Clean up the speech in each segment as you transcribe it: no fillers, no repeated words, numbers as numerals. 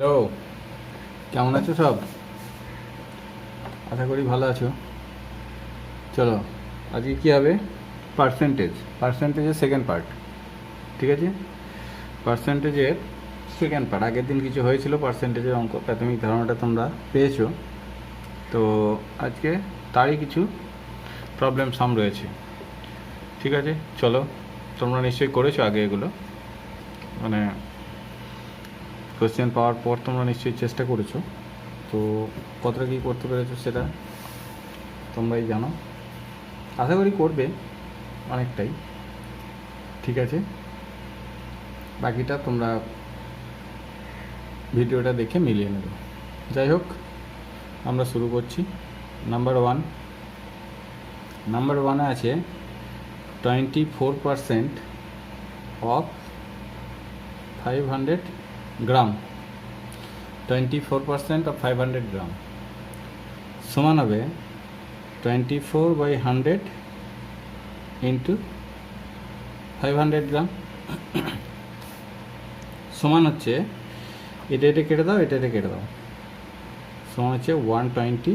Hello, কেমন আছো সব? আশা করি ভালো আছো। চলো, আজকে কী হবে? পার্সেন্টেজের সেকেন্ড পার্ট। ঠিক আছে, পার্সেন্টেজের সেকেন্ড পার্ট। আগের দিন কিছু হয়েছিল পার্সেন্টেজের অঙ্ক, প্রাথমিক ধারণাটা তোমরা পেয়েছো। তো আজকে তারই কিছু প্রবলেম সাম রয়েছে। ঠিক আছে, চলো, তোমরা নিশ্চয়ই করেছো আগে এগুলো, মানে কোয়েশ্চেন পাওয়ার পর তোমরা নিশ্চয়ই চেষ্টা করেছো। তো কতটা কী করতে পেরেছো সেটা তোমরাই জানো। আশা করি করবে অনেকটাই। ঠিক আছে, বাকিটা তোমরা ভিডিওটা দেখে মিলিয়ে নেবে। যাই হোক, আমরা শুরু করছি। নাম্বার ওয়ানে আছে 24% অফ 500 গ্রাম। 24% অফ 500 গ্রাম সমান হবে 24/100 ইন্টু 500 গ্রাম, সমান হচ্ছে এটা কেটে দাও, এটা কেটে দাও, সমান হচ্ছে 120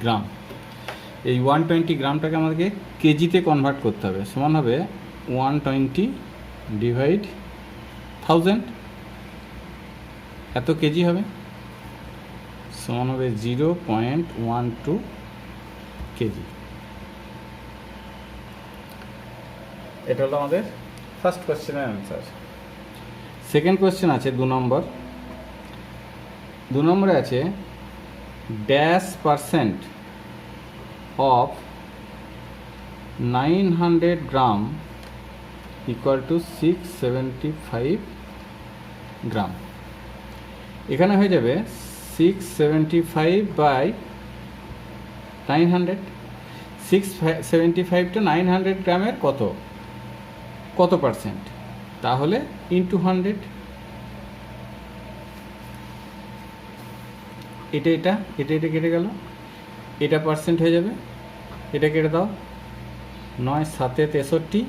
গ্রাম। এই 120 গ্রামটাকে আমাদেরকে কেজিতে কনভার্ট করতে হবে। সমান হবে 120 ডিভাইড 1000, এত কেজি হবে, সমান হবে 0.12 কেজি। এটা হলো আমাদের ফার্স্ট কোয়েশ্চেনের অ্যান্সার। সেকেন্ড কোয়েশ্চেন আছে 2 নম্বরে আছে %% অফ 900 গ্রাম ইকুয়াল টু 675 গ্রাম। এখানে হয়ে যাবে 675/900। 675টা 900 গ্রামের কত পার্সেন্ট, তাহলে ইন্টু 100। এটা কেটে গেল, এটা পার্সেন্ট হয়ে যাবে, এটা কেটে দাও, 9 7 63,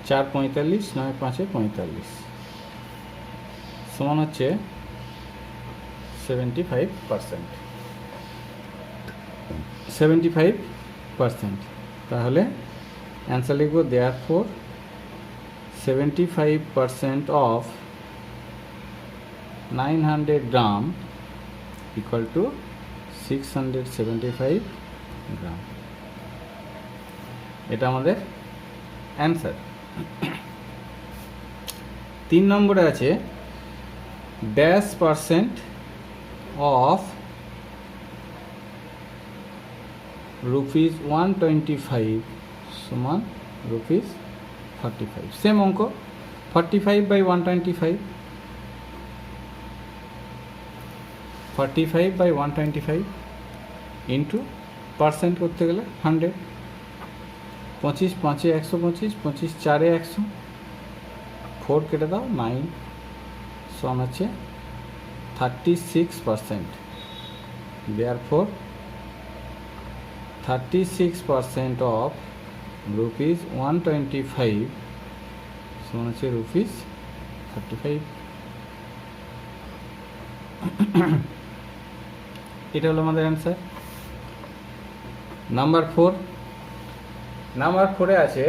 4 45, 9 5 45, সমান হচ্ছে 75%। তাহলে অ্যান্সার লিখব therefore 75% of 900 gram equal to 675 গ্রাম। এটা আমাদের অ্যান্সার। 3 নম্বরে আছে %% অফ ₹125 সমান ₹45। সেম অঙ্ক, 45/125, 45/125 ইন্টু পার্সেন্ট করতে গেলে 100। 25 5 125, 25 4 100, 4 কেটে দাও, 9, সমান হচ্ছে 36%। therefore 36% অফ ₹125 সমান হচ্ছে ₹35। এটা হলো আমাদের অ্যান্সার। নাম্বার 4 আছে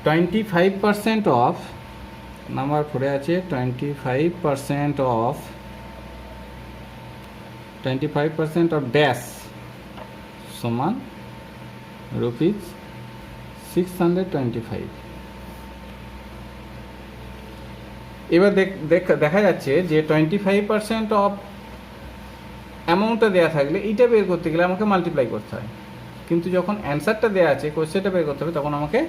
25% অফ, নাম্বার 4 আছে 25% অফ ড্যাশ সমান ₹625। এবার দেখা যাচ্ছে যে 25% অফ অ্যামাউন্টটা দেওয়া থাকলে এইটা বের করতে গেলে আমাকে মাল্টিপ্লাই করতে হয়, কিন্তু যখন অ্যান্সারটা দেওয়া আছে কোশ্চেনটা বের করতে হবে তখন আমাকে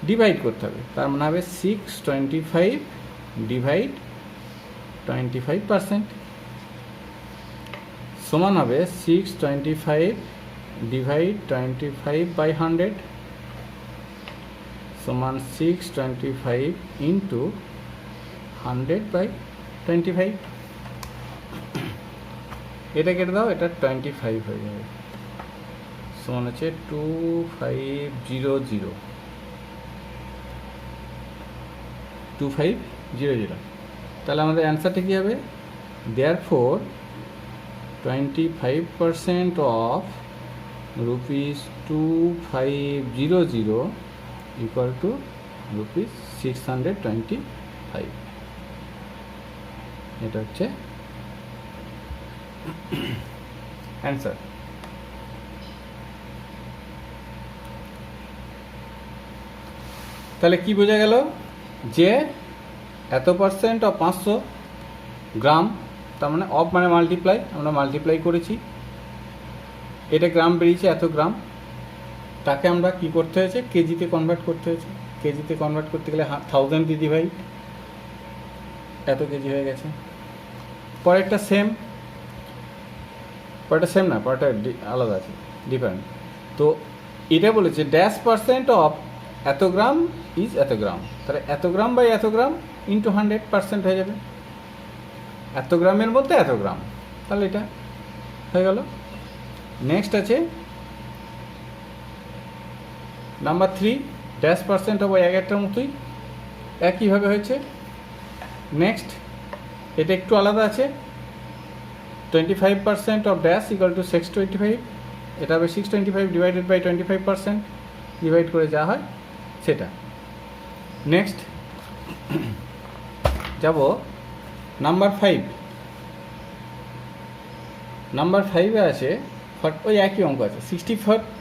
ডিভাইড করতে হবে। তার মানে হবে 625 ডিভাইড 25% সমান হবে 625 ডিভাইড 25/100 সমান 625 ইন্টু 100/25। এটা কেটে দাও, এটা 25 হয়ে যাবে, সমান হচ্ছে 2500। তাহলে আমাদের অ্যান্সারটা কী হবে? Therefore 25% of ₹2500 equal to ₹625। এটা হচ্ছে অ্যান্সার। তাহলে কি বোঝা গেল? যে এত পার্সেন্ট অফ 500 গ্রাম, তার মানে অফ মানে মাল্টিপ্লাই, আমরা মাল্টিপ্লাই করেছি, এটা গ্রাম বেরিয়েছে এত গ্রাম, তাকে আমরা কি করতে হয়েছে? কেজিতে কনভার্ট করতে হয়েছে। কেজিতে কনভার্ট করতে গেলে 1000 দিয়ে ডিভাইড, এত কেজি হয়ে গেছে। পরেরটা সেম, পরেরটা সেম না, পরেরটা আলাদা আছে, ডিফারেন্ট। তো এটা বলেছে ড্যাশ পার্সেন্ট অফ এত গ্রাম ইজ এত গ্রাম, তাহলে এত গ্রাম বাই এত গ্রাম ইন্টু 100% হয়ে যাবে, এত গ্রামের মধ্যে এত গ্রাম, তাহলে এটা হয়ে গেল। নেক্সট আছে নাম্বার 3, ড্যাশ পার্সেন্ট অফ ওই একটার মতোই, একইভাবে হয়েছে। নেক্সট এটা একটু আলাদা আছে, 25% অফ ড্যাশ ইকুয়াল টু 625, এটা হবে 625 ডিভাইডেড বাই 25%, ডিভাইড করে যা হয় সেটা। নেক্সট যাব নাম্বার 5। নাম্বার 5-এ আছে ওই একই অঙ্ক আছে,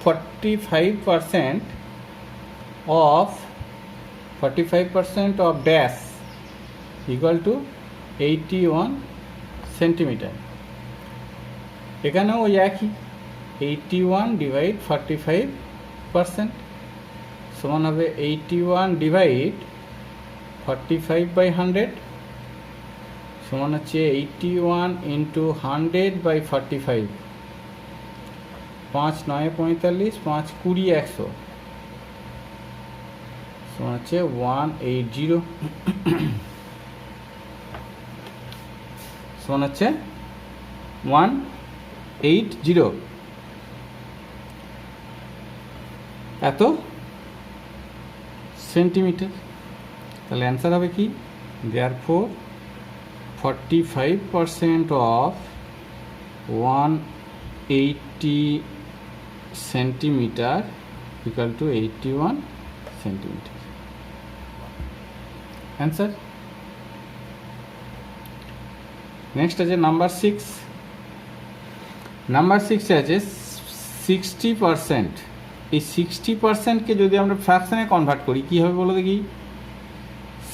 45% of 45% of dash equal to 81 centimetre. এখানেও ওই একই, 81 ডিভাইড 45% সমান হবে 81 ডিভাইড 45/100 সমান হচ্ছে 81 ইন্টু 100/45, 5 9 45, 5 20 100 সমান হচ্ছে 180, সমান হচ্ছে 180 এত সেন্টিমিটার। তাহলে অ্যান্সার হবে কি? Therefore 45% of 180 centimetre equal to 81 centimetre. Answer. Next আছে নাম্বার 6। নাম্বার 6-এ আছে 60%। এই 60%কে যদি আমরা ফ্র্যাকশনে কনভার্ট করি কী হবে বলো দেখি?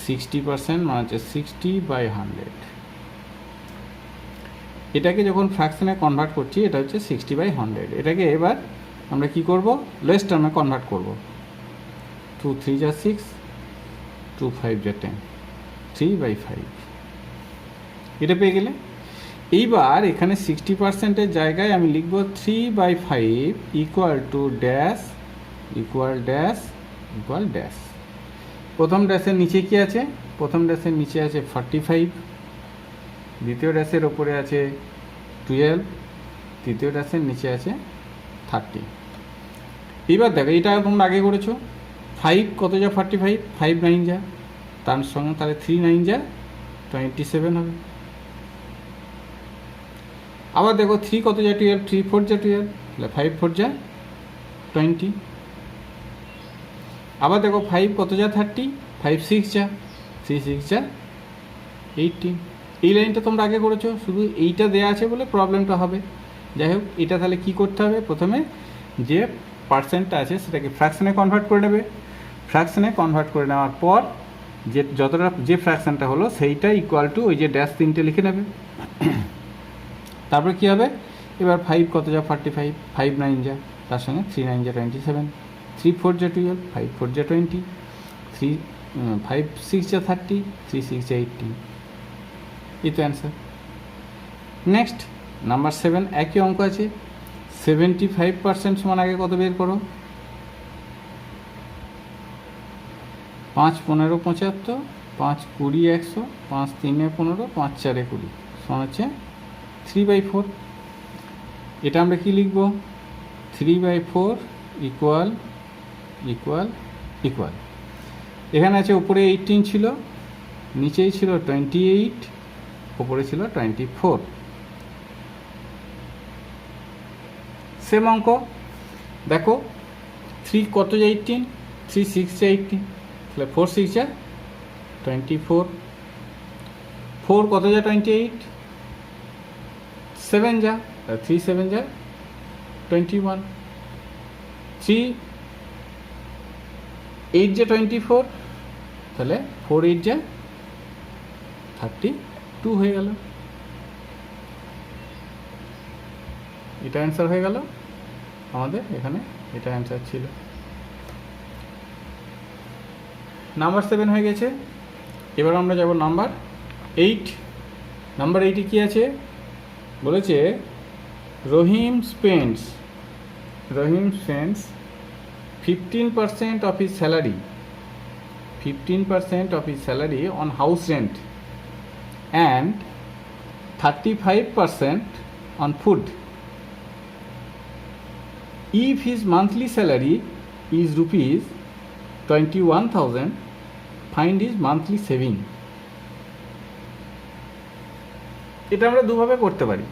60% মানে হচ্ছে 60/100। এটাকে যখন ফ্র্যাকশনে কনভার্ট করছি এটা হচ্ছে 60/100। এটাকে এবার আমরা কি করব? লোয়েস্ট টার্মে কনভার্ট করব। 2 3 যা 6, 2 5 যা 10, 3/5। এটা পেয়ে গেলে এইবার এখানে 60%-এর জায়গায় আমি লিখব 3/5 equal to dash equal dash equal dash. প্রথম ড্যাশের নিচে কি আছে? প্রথম ড্যাশের নিচে আছে 45, দ্বিতীয় ড্যাশের ওপরে আছে 12, তৃতীয় ড্যাশের নিচে আছে 30। এবার দেখো এটা তোমরা আগে করেছো, 5 কত যা 45, 5 9 যা, তার সঙ্গে তাহলে 3 9 যা 27 হবে। আবার দেখো 3 কত যা 12, 3 4 যা 12, তাহলে 5 4 যা 20। আবার দেখো 5 কত যা 30, 5 6 যা, 3 6 যা 18। এই লাইনটা তোমরা আগে করেছো, শুধু এইটা দেয়া আছে বলে প্রবলেমটা হবে। যাই হোক, এটা তাহলে কি করতে হবে? প্রথমে যে পার্সেন্টটা আছে সেটাকে ফ্র্যাকশনে কনভার্ট করে নেবে। ফ্র্যাকশনে কনভার্ট করে নেওয়ার পর যে যতটা যে ফ্র্যাকশনটা হলো সেইটা ইকুয়াল টু ওই যে ড্যাশ 3টে লিখে নেবে। তারপরে কী হবে? এবার 5 কত যা 45, 5 9 যা, তার সঙ্গে 3 9 যা 27, 3 4 যা 12, 5 4 যা 20, 5 6 যা 30, 3 6 যা 18। এই তো অ্যান্সার। নেক্সট নাম্বার 7, একই অঙ্ক আছে। 75% সমান আগে কত বের করো? 5 15 75, 5 20 100, 5 3 15, 5 4 20 সমান হচ্ছে 3/4। এটা আমরা কি লিখব? 3/4 ইকুয়াল ইকুয়াল ইকুয়াল। এখানে আছে উপরে 18 ছিল, নিচেই ছিল 28, উপরে ছিল 24। সেম অঙ্ক দেখো, 3 কত যায় 18, 3 6 যায় 18, তাহলে 4 6 যায় 24, 4 কত যায় 28, 7 যা, 3 7 যায় 21, 3 8 যা 24, তাহলে 4 8 যা 32 হয়ে গেল। এটা অ্যান্সার হয়ে গেল আমাদের, এখানে এটা অ্যান্সার ছিল। নাম্বার 7 হয়ে গেছে। এবার আমরা যাব নাম্বার 8। নাম্বার 8-এ কী আছে বলেছে, রহিম spends 15% of his salary, 15% of his salary on house rent and 35% on food. If his monthly salary is rupees 21,000, find his monthly saving. এটা আমরা দুভাবে করতে পারি।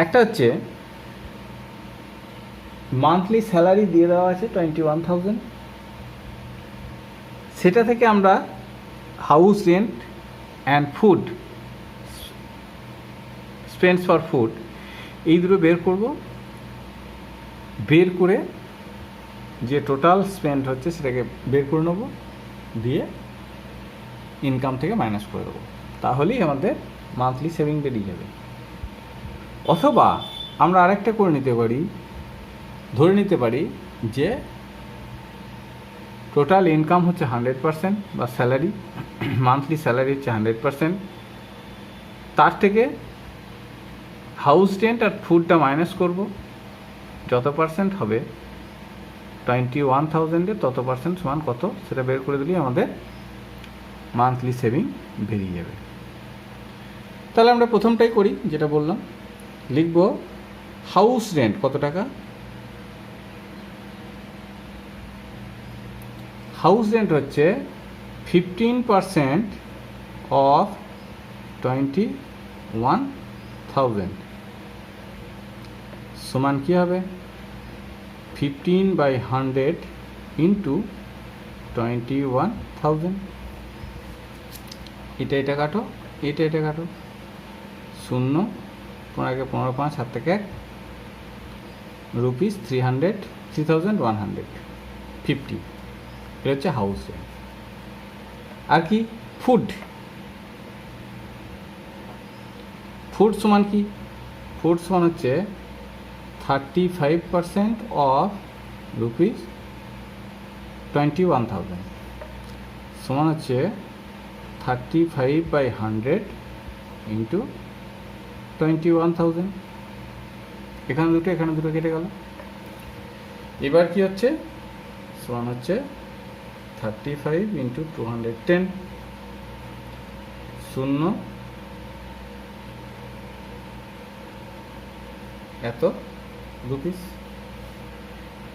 একটা হচ্ছে মান্থলি স্যালারি দিয়ে দেওয়া আছে 21,000, সেটা থেকে আমরা house rent and food, spends for food, এই দুটো বের করব। বের করে যে টোটাল স্পেন্ড হচ্ছে সেটাকে বের করে নেব, দিয়ে ইনকাম থেকে মাইনাস করে দেবো, তাহলেই আমাদের মান্থলি সেভিং বেরিয়ে যাবে। অথবা আমরা আরেকটা করে নিতে পারি, ধরে নিতে পারি যে টোটাল ইনকাম হচ্ছে 100% বা স্যালারি, মান্থলি স্যালারি হচ্ছে 100%, তার থেকে হাউস রেন্ট আর ফুডটা মাইনাস করব, যত পার্সেন্ট হবে 21,000-এর তত পার্সেন্ট সমান কত সেটা বের করে দিলেই আমাদের মান্থলি সেভিং বেরিয়ে যাবে। তাহলে আমরা প্রথমটাই করি, যেটা বললাম, লিখব হাউস রেন্ট কত টাকা। হাউস রেন্ট হচ্ছে 15% অফ 21,000 সমান কী হবে, 15/100 ইন্টু 21,000। এটা কাটো, এটা কাটো, 0 15 15 5 7 থেকে 1, রুপিস 3,150। এটা হচ্ছে হাউস রেন্ট। আর কি ফুড, ফুড সমান কি, ফুড সমান হচ্ছে 35% অফ রুপিস 21,000 সমান হচ্ছে 35/100 ইন্টু 21,000। এখানে দুটো কেটে গেল। এবার কি হচ্ছে, সমান হচ্ছে 35 ইন্টু 210, 0 এত রুপিস।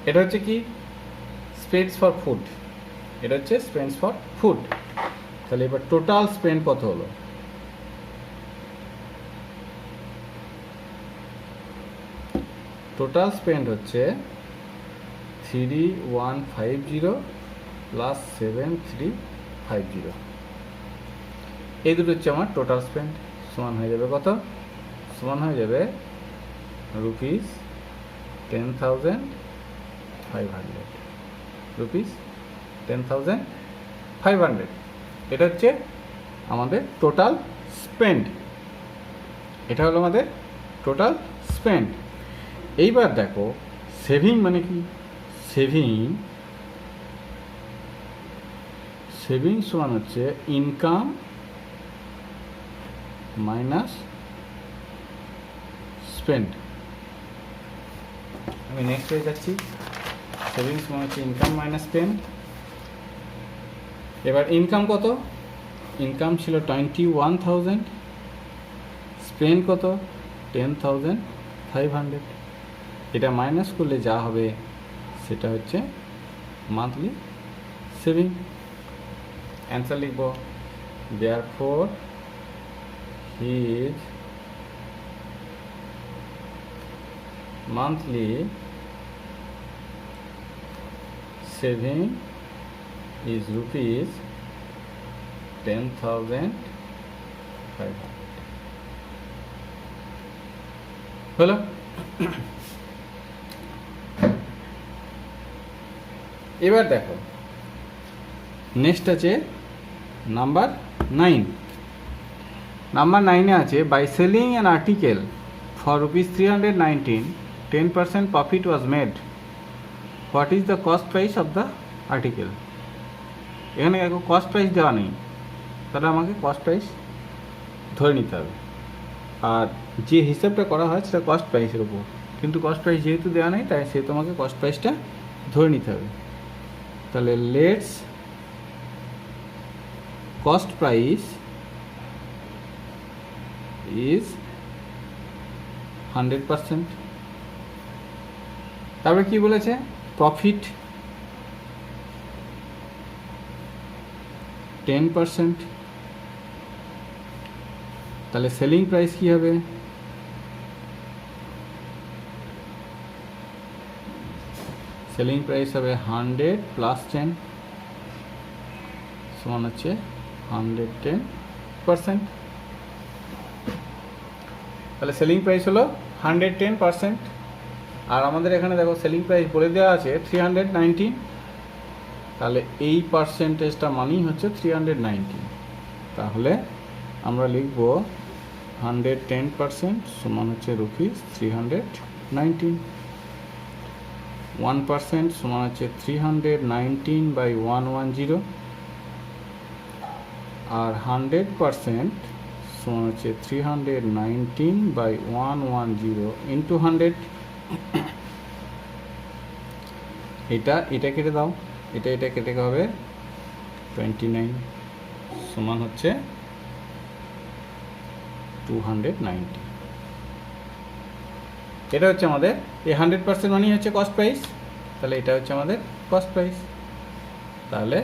এটা হচ্ছে কি স্পেন্ডস ফর ফুড, এটা হচ্ছে স্পেন্ডস ফর ফুড। তাহলে এবার টোটাল স্পেন্ড কত হলো, টোটাল স্পেন্ড হচ্ছে 3150 প্লাস 7350, এই দুটো হচ্ছে আমার টোটাল স্পেন্ড। সমান হয়ে যাবে কত, সমান হয়ে যাবে রুপিস 10,500, রুপিস 10,500। এটা হচ্ছে আমাদের টোটাল স্পেন্ড, এটা হলো আমাদের টোটাল স্পেন্ড। এইবার দেখো সেভিং মানে কি, সেভিং সমান হচ্ছে ইনকাম মাইনাস স্পেন্ড। আমি নেক্সট হয়ে যাচ্ছি, সেভিংস মানে হচ্ছে ইনকাম মাইনাস স্পেন্ড। এবার ইনকাম কত, ইনকাম ছিল 21,000, স্পেন্ড কত 10,500, এটা মাইনাস করলে যা হবে সেটা হচ্ছে মান্থলি সেভিং। অ্যান্সার লিখবো therefore his monthly saving is rupees 10,500 হলো। এবার দেখো নেক্সট আছে নাম্বার 9। নাম্বার 9-এ আছে by selling an article for rupees 319 10% profit was made, what is the cost price of the article. এখানে দেখো কস্ট প্রাইস দেওয়া নেই, তাহলে আমাকে কস্ট প্রাইস ধরে নিতে হবে। আর যে হিসাবটা করা হয় সেটা কস্ট প্রাইসের উপর, কিন্তু কস্ট প্রাইস যেহেতু দেওয়া নেই তাই সে তোমাকে কস্ট প্রাইসটা ধরে নিতে হবে। তাহলে লেটস কস্ট প্রাইস ইজ 100%। তারপরে কি বলেছে, প্রফিট 10%। তাহলে সেলিং প্রাইস কি হবে, সেলিং প্রাইস হবে 100 + 10 সমান হচ্ছে 110%। তাহলে সেলিং প্রাইস হলো 110%। আর আমাদের এখানে দেখো সেলিং প্রাইস বলে দেওয়া আছে 319, তাহলে এই পার্সেন্টেজটা মানেই হচ্ছে 319। তাহলে আমরা লিখব 110% সমান হচ্ছে রুপিস 319। 1% সমান হচ্ছে 319/110, আর 100% সমান হচ্ছে 319/110 ইন্টু 100। এটা কেটে দাও, এটা কেটে হবে 29 সমান হচ্ছে 290। এটা হচ্ছে আমাদের এই 100% মানেই হচ্ছে কস্ট প্রাইস, তাহলে এটা হচ্ছে আমাদের কস্ট প্রাইস। তাহলে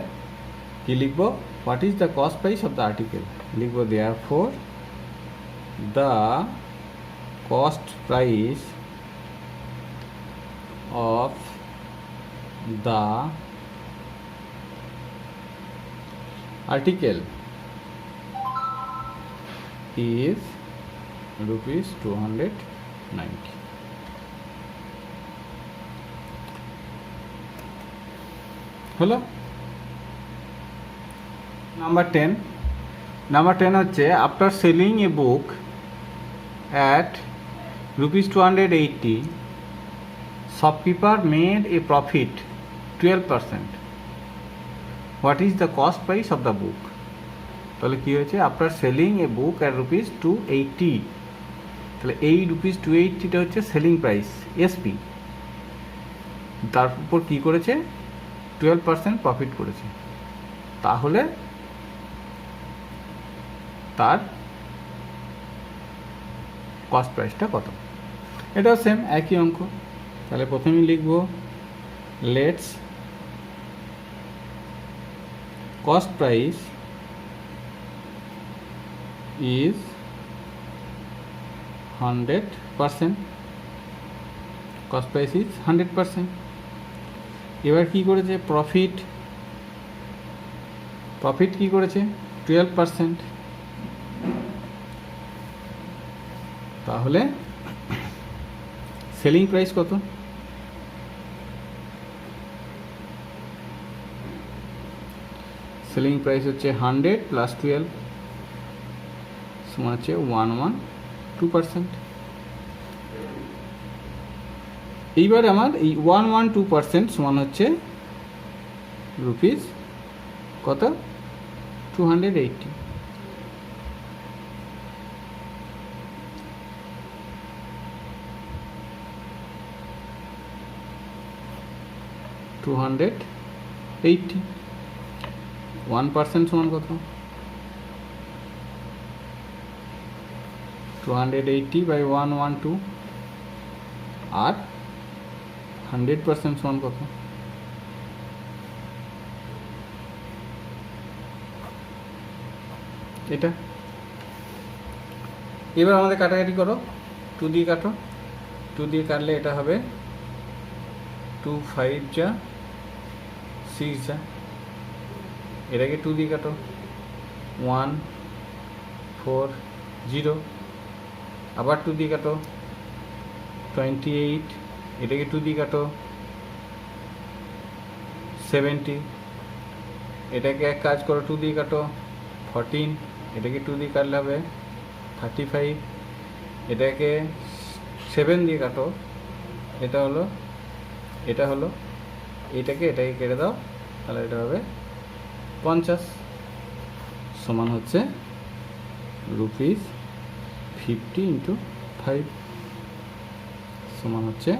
কি লিখবো, what is the cost price of the article, লিখবো therefore the cost price of the article is rupees 290। হলো। নাম্বার 10 হচ্ছে after selling a book at rupees 280 shopkeeper made a profit 12%, what is the cost price of the book. তাহলে কী হয়েছে, after selling a book at rupees 280, তাহলে এই rupees 280টা হচ্ছে selling price SP, তার উপর কী করেছে 12% প্রফিট করেছে, তাহলে তার কস্ট প্রাইসটা কত। এটাও সেম একই অঙ্ক। তাহলে প্রথমেই লিখব let's cost price is 100%, cost price is 100%। এবার কি করেছে, প্রফিট কি করেছে 12%, তাহলে সেলিং প্রাইস কত, সেলিং প্রাইস হচ্ছে 100 + 12 সমান হচ্ছে 112%। এইবার আমার এই 112% সমান হচ্ছে রুপিস কত 280। $280 1% সমান কত 280/112 আর 100% সমান কত এটা। এবার আমাদের কাটাকাটি করো, 2 দিয়ে কাটো, 2 দিয়ে কাটলে এটা হবে 2 5 যা 6 যা, এটাকে 2 দিয়ে কাটো, 1 4 0, আবার 2 দিয়ে কাটো, 28, এটাকে 2 দিয়ে কাটো, 70, এটাকে এক কাজ করো 2 দিয়ে কাটো, 14, এটাকে 2 দিয়ে কাটলে হবে 35, এটাকে 7 দিয়ে কাটো, এটা হলো এটাকে কেটে দাও, তাহলে এটা হবে 50, সমান হচ্ছে ₹50 × 5, সমান হচ্ছে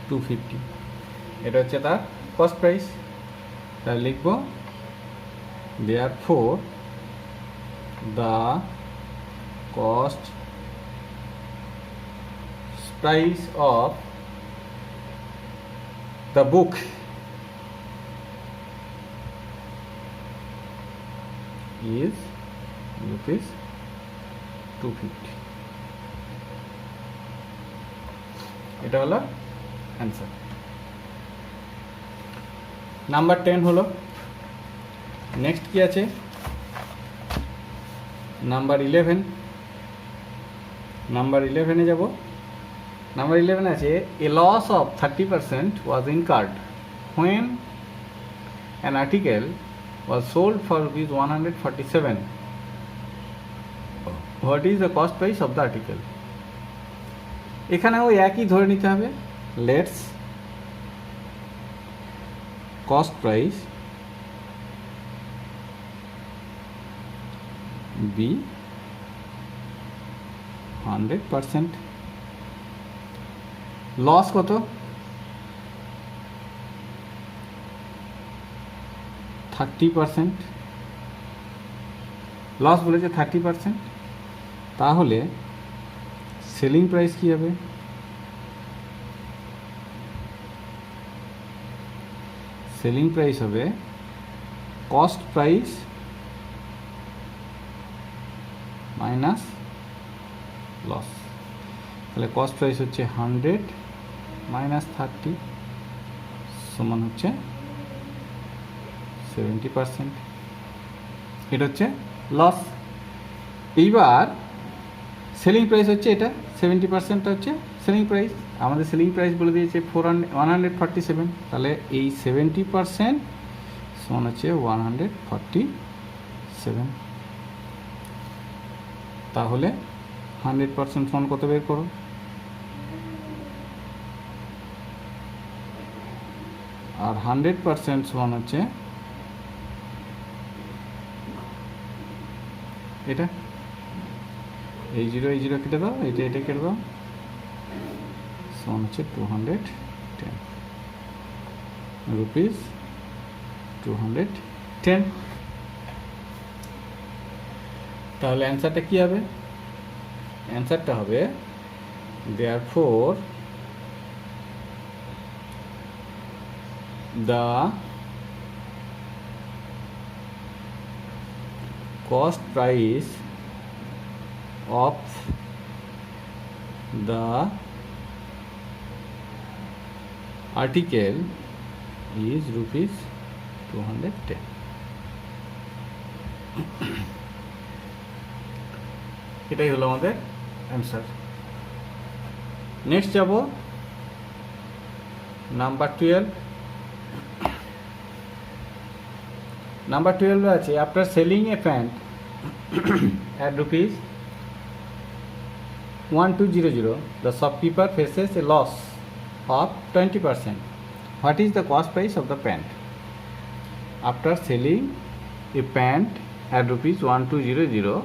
250। এটা হচ্ছে তার কস্ট প্রাইস। তাহলে লিখব therefore the cost price of the book is ₹250। এটা হলো অ্যান্সার। নাম্বার 10 হলো। নেক্সট কি আছে? নাম্বার 11। নাম্বার 11-এ যাব। নাম্বার 11 আছে a loss of 30% was incurred when an article was sold for ₹147. What is the cost price of the article? এখানেও একই ধরে নিতে হবে। Let's cost price be 100%। Loss কত? 30%। লস বলেছে 30%, তাহলে সেলিং প্রাইস কি হবে? সেলিং প্রাইস হবে কস্ট প্রাইস মাইনাস লস। তাহলে কস্ট প্রাইস হচ্ছে 100 মাইনাস 30 সমান হচ্ছে 70%। এটা হচ্ছে লস। এইবার সেলিং প্রাইস হচ্ছে এটা, 70%টা হচ্ছে সেলিং প্রাইস। আমাদের সেলিং প্রাইস বলে দিয়েছে 147, তাহলে এই 70% সমান হচ্ছে 147। তাহলে 100% সমান কত বের করো? আর 100% সমান হচ্ছে এটা, এই জিরো কেটে দাও, এটা কেটে দাও, সমান হচ্ছে 210 রুপিস 210। তাহলে অ্যান্সারটা কি হবে? অ্যান্সারটা হবে therefore the cost price of the article is ₹210। এটাই হলো আমাদের অ্যান্সার। নেক্সট যাব নাম্বার 12। নাম্বার 12 আছে after selling A pant at ₹1200 the shopkeeper faces a loss of 20%. What is the cost price of the pant? After selling a pant at ₹1200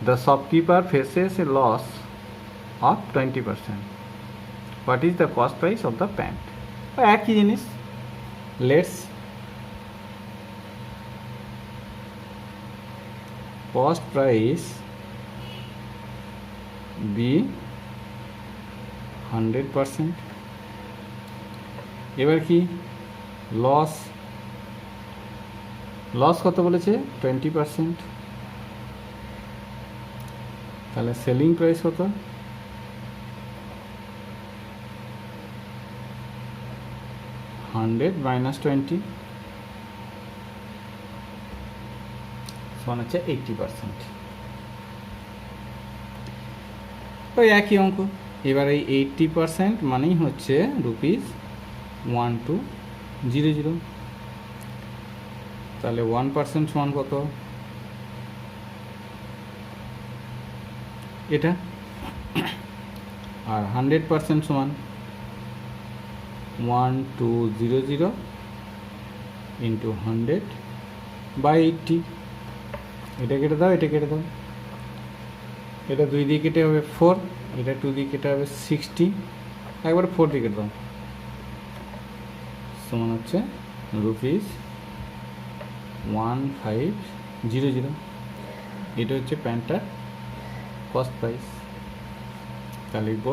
the shopkeeper faces a loss of 20%. What is the cost price of the pant? একই জিনিস। Let's cost price be 100%। এবার কি? Loss loss কত বলেছে 20%, তাহলে selling price কত, 100 minus 20 সমান হচ্ছে 80%। ওই একই অঙ্ক। এবার এই 80% মানেই হচ্ছে ₹1200। তাহলে 1% সমান কত, এটা। আর 100% সমান 1200 ইন্টু 100/80। এটা কেটে দাও, এটা কেটে দাও, এটা 2 দিয়ে কেটে হবে 4, এটা 2 দিয়ে কেটে হবে 60, একবার 4 দিয়ে কেটে দাও, সমান হচ্ছে ₹1500। এটা হচ্ছে প্যান্টটার কস্ট প্রাইস। তাহলে লিখব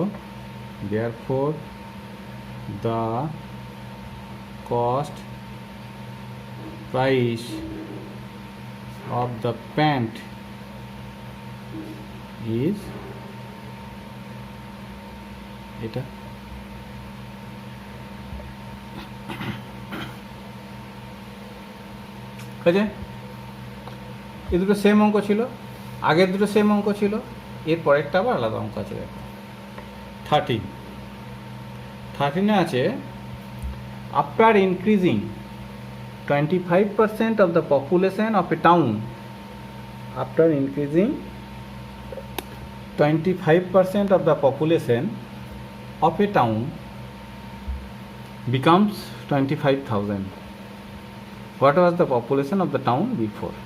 therefore the cost price of the pant is এটা। আছে, এই দুটো সেম অঙ্ক ছিল, আগের দুটো সেম অঙ্ক ছিল, এর পরেরটা আবার আলাদা অঙ্ক আছে। দেখো 13 আছে, after increasing 25% of the population of a town, after increasing 25% of the population of a town becomes 25,000. What was the population of the town before?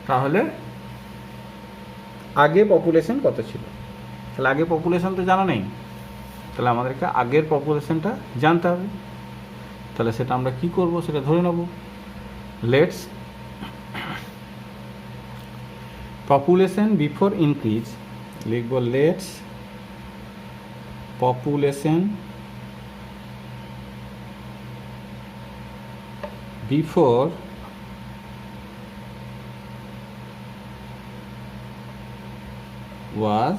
তাহলে আগে পপুলেশন কত ছিল? তাহলে আগে পপুলেশন তো জানা নেই, তাহলে আমাদেরকে আগের পপুলেশনটা জানতে হবে। তাহলে সেটা আমরা কি করব, সেটা ধরে নেব। লেটস পপুলেশন বিফোর ইনক্রিজ, লিখব let's population before was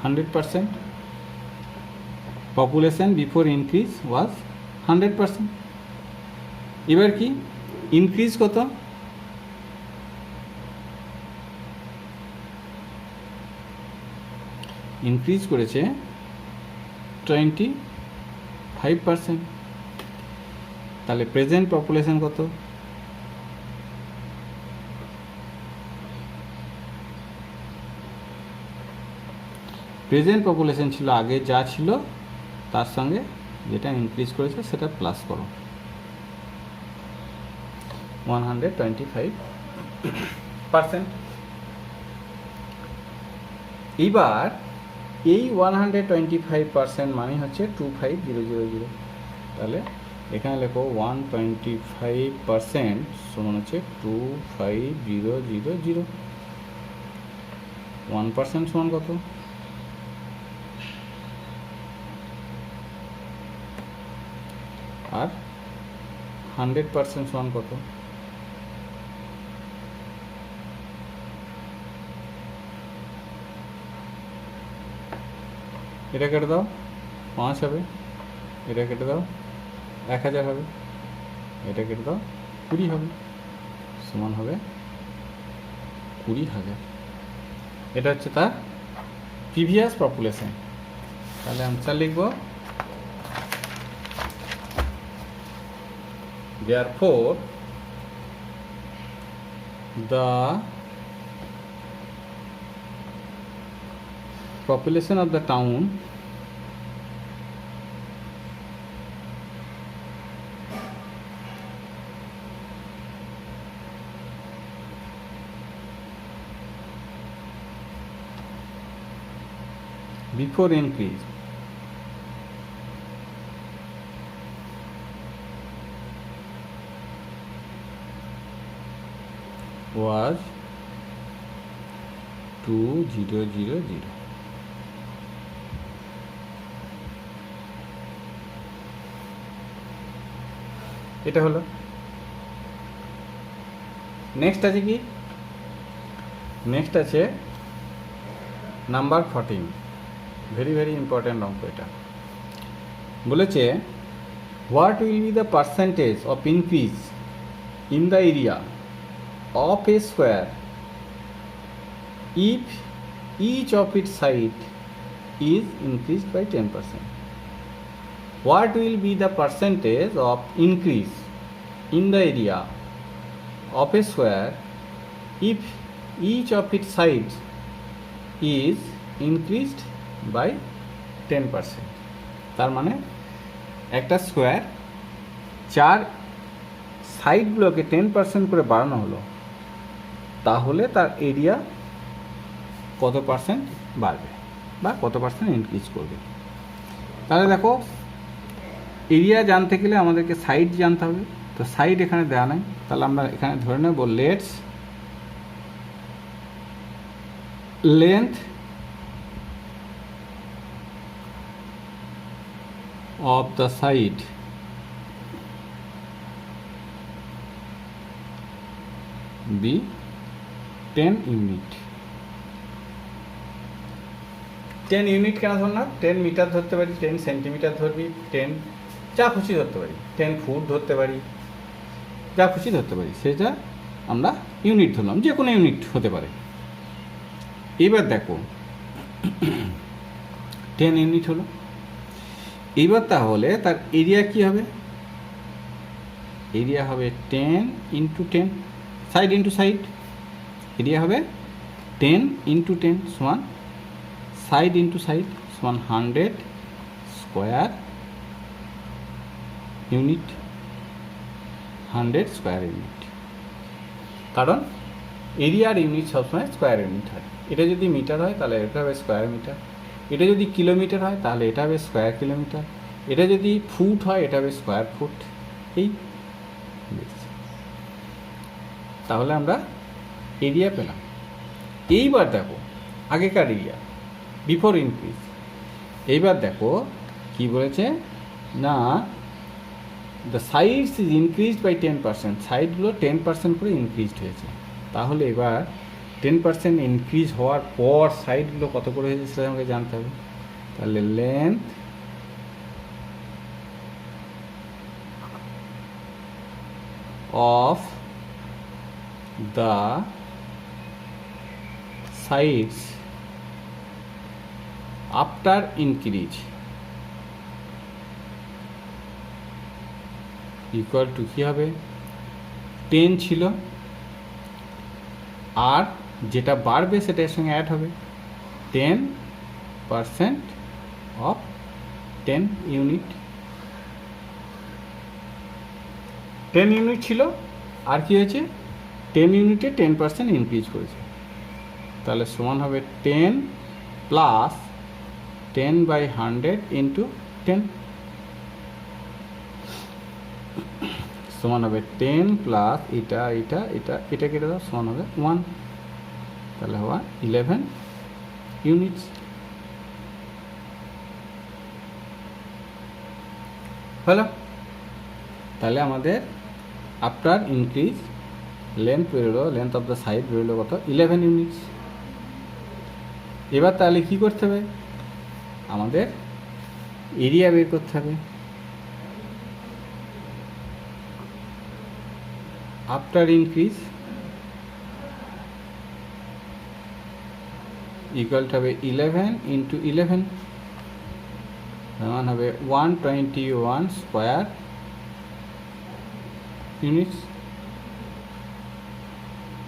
100%, population before increase was 100%। এবার কি ইনক্রিজ কত, ইনক্রিজ করেছে 25%। তাহলে প্রেজেন্ট পপুলেশন কত, প্রেজেন্ট পপুলেশন ছিল আগে যা ছিল তার সঙ্গে যেটা ইনক্রিজ করেছে সেটা প্লাস করো, 125%। এইবার এই 125% মানে হচ্ছে 25000। তাহলে এখানে লেখো 125% সমান হচ্ছে 25000। 1% সমান কত, আর 100% সমান কত, এটা কেটে দাও 5 হবে, এটা কেটে দাও 1000 হবে, এটা কেটে দাও 20 হবে, সমান হবে 20000। এটা হচ্ছে তার প্রিভিয়াস পপুলেশন। তাহলে আনসার লিখব therefore the population of the town before increase was 2000। এটা হলো। নেক্সট আছে কি, নেক্সট আছে নাম্বার 14, ভেরি ভেরি ইম্পর্ট্যান্ট অঙ্ক এটা। বলেছে what will be the percentage of increase in the area of A square if each of its side is increased by 10%. What will be the percentage of increase in the area of a square if each of its sides is increased by 10%? তার মানে একটা square চার সাইডগুলোকে 10% করে বাড়ানো হলো, তাহলে তার area কত পার্সেন্ট বাড়বে বা কত পার্সেন্ট ইনক্রিজ করবে। তাহলে দেখো এরিয়া জানতে গেলে আমাদেরকে সাইড জানতে হবে, তো সাইড এখানে দেওয়া নাই, তাহলে আমরা এখানে ধরে নেব let's length of the side be 10 unit. 10 unit কেন ধর না, 10 মিটার ধরতে পারি, 10 সেন্টিমিটার ধরবি, 10 যা খুশি ধরতে পারি, 10 ফুট ধরতে পারি, যা খুশি ধরতে পারি, সেটা আমরা ইউনিট ধরলাম, যে কোনো ইউনিট হতে পারে। এবার দেখো 10 ইউনিট হলো, এবার তাহলে তার এরিয়া কি হবে, এরিয়া হবে 10 into 10, side into side, area হবে 10 ইন্টু 10 সমান সাইড ইন্টু সাইড সমান 100 স্কোয়ার ইউনিট, 100 স্কোয়ার ইউনিট। কারণ এরিয়ার ইউনিট সবসময় স্কোয়ার ইউনিট হয়। এটা যদি মিটার হয় তাহলে এটা হবে স্কোয়ার মিটার, এটা যদি কিলোমিটার হয় তাহলে এটা হবে স্কোয়ার কিলোমিটার, এটা যদি ফুট হয় এটা হবে স্কোয়ার ফুট। এই তাহলে আমরা এরিয়া পেলাম। এইবার দেখো আগেকার এরিয়া বিফোর ইনক্রিজ, এইবার দেখো কি বলেছে না, the sides is increased by 10%, সাইডগুলো 10% করে ইনক্রিজড হয়েছে। তাহলে এবার 10% ইনক্রিজ হওয়ার পর সাইডগুলো কত করে হয়েছে সেটা আমাকে জানতে হবে। তাহলে length of the sides after increase equal to কী হবে, 10 ছিল আর যেটা বাড়বে সেটা এর সঙ্গে অ্যাড হবে, 10% অফ 10 ইউনিট। 10 ইউনিট ছিল আর কি হয়েছে, 10 ইউনিটে 10% ইনক্রিজ করেছে, তাহলে সমান হবে 10 প্লাস 10 বাই 100 ইন্টু 10 সমান হবে 10 প্লাস এটা এটা এটা এটা কেটে দাও সমান হবে 1, তাহলে হওয়া 11 ইউনিটস। হলো, তাহলে আমাদের আফটার ইনক্রিজ লেন্থ বেরোলো, লেন্থ অফ দ্য সাইড বেরোলো কত, 11 ইউনিটস। এবার তাহলে কী করতে হবে, আমাদের এরিয়া বের করতে হবে। আফটার ইনক্রিজ ইকুয়াল হবে 11 ইন্টু 11, সমান হবে 121 স্কোয়ার ইউনিটস।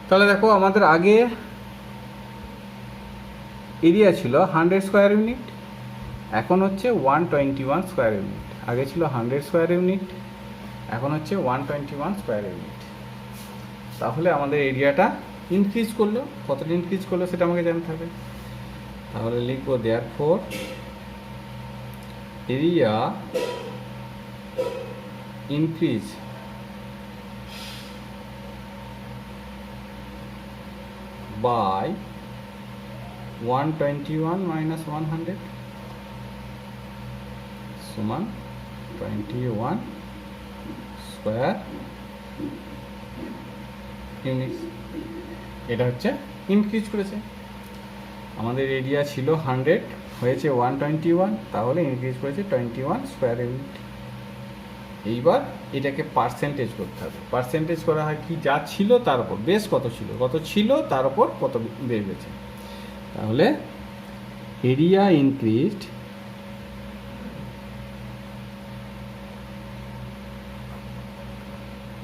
তাহলে দেখো আমাদের আগে এরিয়া ছিল 100 স্কোয়ার ইউনিট, এখন হচ্ছে 121 স্কোয়ার ইউনিট। আগে ছিল 100 স্কোয়ার ইউনিট, এখন হচ্ছে 121 স্কোয়ার ইউনিট। তাহলে আমাদের এরিয়াটা ইনক্রিজ করলো, কতটা ইনক্রিজ করলো সেটা আমাকে জানতে হবে। তাহলে লিখবো therefore area increase by 121 minus 100 সমান 21 স্কোয়ার ইউনিটস। এটা হচ্ছে ইনক্রিজ করেছে। আমাদের এরিয়া ছিল 100, হয়েছে 121, তাহলে ইনক্রিজ করেছে 21 স্কোয়ার ইউনিট। এইবার এটাকে পার্সেন্টেজ করতে হবে। পার্সেন্টেজ করা হয় কি, যা ছিল তার উপর, বেস কত ছিল তার উপর কত বেড়েছে। তাহলে এরিয়া ইনক্রিজড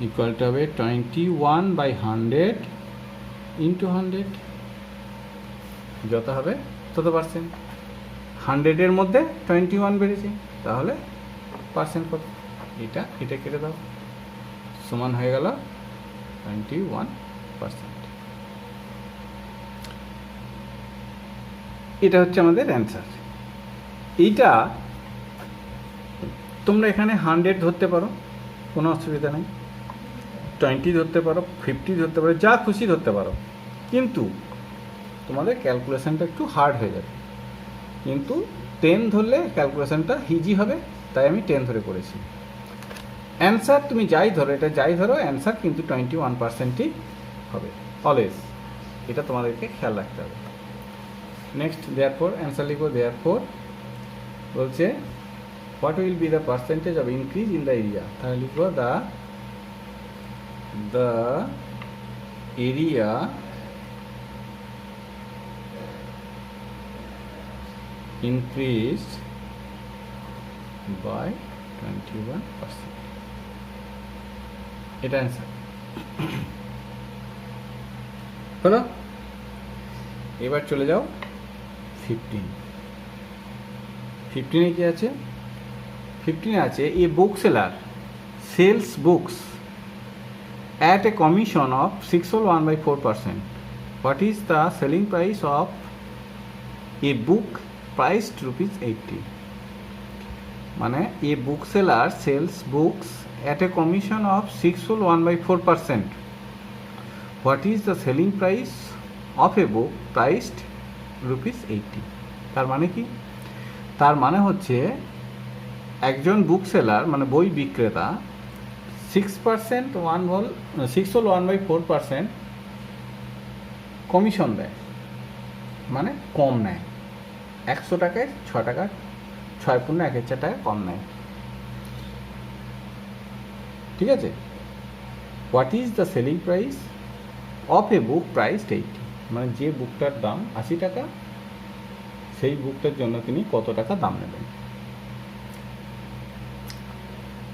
ইকুয়াল টু হবে 21/100 ইন্টু 100, যত হবে তত পার্সেন্ট। 100-এর মধ্যে 21 বেড়েছে, তাহলে পার্সেন্ট কত, এটা কেটে দাও, সমান হয়ে গেল 21%। এটা হচ্ছে আমাদের অ্যান্সার। এইটা তোমরা এখানে 100 ধরতে পারো, কোনো অসুবিধা নেই, 20 ধরতে পারো, 50 ধরতে পারো, যা খুশি ধরতে পারো, কিন্তু তোমাদের ক্যালকুলেশনটা একটু হার্ড হয়ে যাবে। কিন্তু 10 ধরলে ক্যালকুলেশনটা ইজি হবে, তাই আমি 10 ধরে করেছি। অ্যান্সার তুমি যাই ধরো, এটা যাই ধরো, অ্যান্সার কিন্তু 21%ই হবে অলওয়েজ, এটা তোমাদেরকে খেয়াল রাখতে হবে। নেক্সট, দেয়ারফর অ্যান্সার লিখো। দেয়ারফর বলছে what will be the percentage of increase in the area, তাহলে লিখবো দ্য এরিয়া increased by 21%। এটা অ্যান্সার হলো। এবার চলে যাও 15 কি আছে? 15 আছে a book seller sells books at a commission of 601/4%. What is the selling price of a book priced ₹80? মানে a bookseller sells books at a commission of 601/4%. What is the selling price of a book priced ₹80? তার মানে কি? তার মানে হচ্ছে একজন book seller মানে বই বিক্রেতা 601/4% কমিশন দেয়, মানে কম নেয়। 100 টাকায় 6 টাকা, 6×1 টাকা কম নেয়, ঠিক আছে? What is the selling price of A book priced 80? মানে যে বুকটার দাম 80 টাকা, সেই বুকটার জন্য তিনি কত টাকা দাম নেবেন।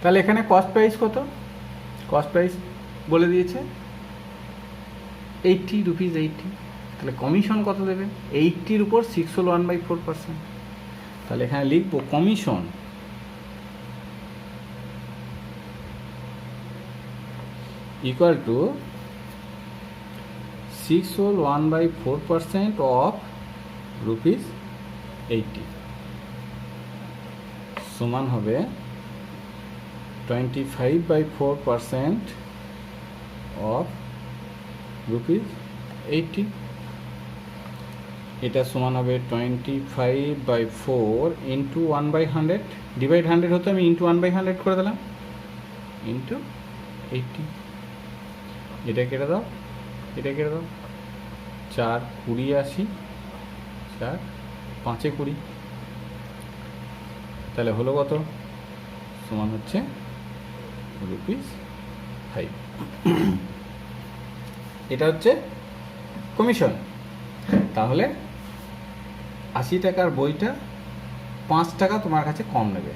তাহলে এখানে কস্ট প্রাইস কত? কস্ট প্রাইস বলে দিয়েছে ₹80। তাহলে কমিশন কত দেবে? 80-র উপর 601/4%। তাহলে এখানে লিখব কমিশন ইকুয়াল টু 601/4% অফ ₹80 সমান হবে 25/4% অফ ₹80। এটা সমান হবে 25/4 ইন্টু 1/100, ডিভাইড 100 হতো, আমি ইন্টু 1/100 করে দিলাম, ইন্টু 80। এটা কেটে দাও, এটা কেটে দাও, 4 20 80, 4 5 20, তাহলে হলো কত? সমান হচ্ছে ₹5। এটা হচ্ছে কমিশন। তাহলে 80 টাকার বইটা 5 টাকা তোমার কাছে কম নেবে,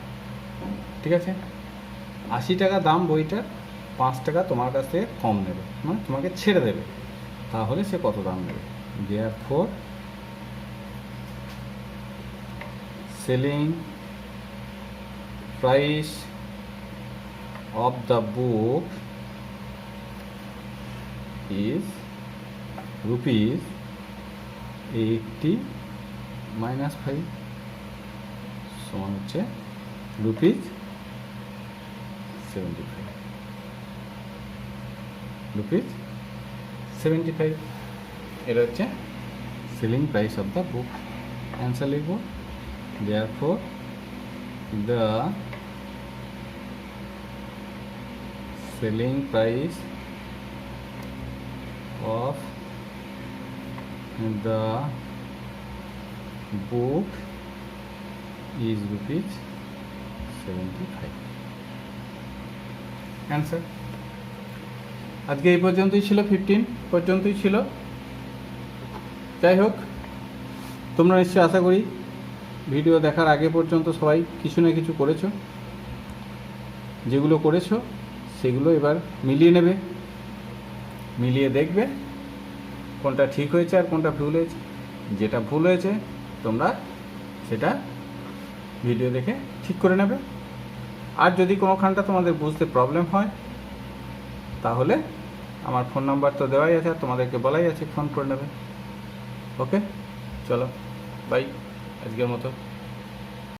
ঠিক আছে? 80 টাকা দাম বইটা, 5 টাকা তোমার কাছ থেকে কম নেবে, মানে তোমাকে ছেড়ে দেবে। তাহলে সে কত দাম নেবে? Therefore selling price of the book is ₹80 - 5 সমান হচ্ছে ₹75। এটা হচ্ছে selling price of the book. Answer লিখব therefore the selling price of the book is rupees 75. Answer. আজকে এই পর্যন্তই ছিল, 15 পর্যন্তই ছিল। যাই হোক, তোমরা নিশ্চয়ই আশা করি ভিডিও দেখার আগে পর্যন্ত সবাই কিছু না কিছু করেছো। যেগুলো করেছো সেগুলো এবার মিলিয়ে নেবে, মিলিয়ে দেখবে কোনটা ঠিক হয়েছে আর কোনটা ভুল হয়েছে। যেটা ভুল হয়েছে তোমরা সেটা ভিডিও দেখে ঠিক করে নেবে। আর যদি কোনোখানটা তোমাদের বুঝতে প্রবলেম হয় তাহলে আমার ফোন নাম্বার তো দেওয়াই আছে, আর তোমাদেরকে বলাই আছে, ফোন করে নেবে। ওকে, চলো বাই, আজকের মতো।